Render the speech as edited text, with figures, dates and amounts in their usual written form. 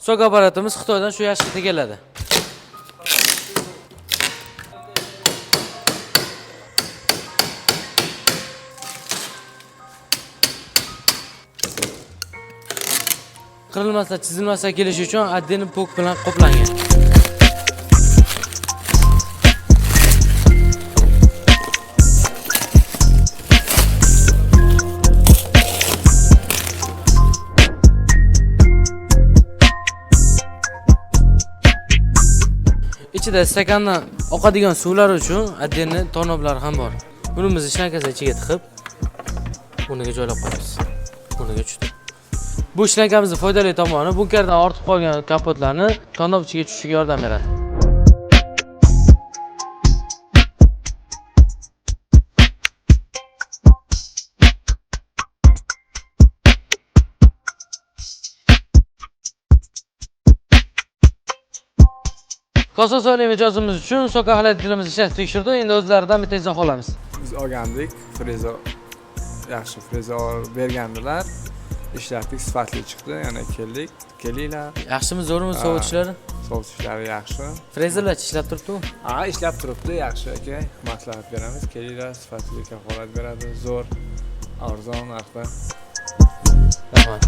Sok apparatimiz Xitoydan shu yashikda keladi. Qirilmasa, chizilmasa kelish uchun addini pok bilan qoplangan. Ichida stakandan oqadigan suvlar uchun addini tornoblari ham bor. Buni biz shnakasi ichiga tiqib, uniga joylab qo'yamiz. Uniga tushdi. Bu shnakamizning foydali tomoni bunkerdan ortib qolgan kapotlarni tornob ichiga tushishiga yordam beradi. Kososoyli mijozimiz uchun soka xolodilnikimizni ishlab tekshirdi. Endi o'zlaridan bitta izoh olamiz. Biz olgandik, freza yaxshi freza bergandilar. Ishlatdik, sifatli chiqdi. Yana keldik. Kelinglar. Yaxshimi, zo'rmi sovutishlari? Sovutishlari yaxshi. Frezalar ishlab turibdi-ku? Ha, ishlab turibdi, yaxshi aka. Maslahat beramiz. Kelinglar, sifatli kafolat beradi. Zo'r, arzon narxda. Rahmat.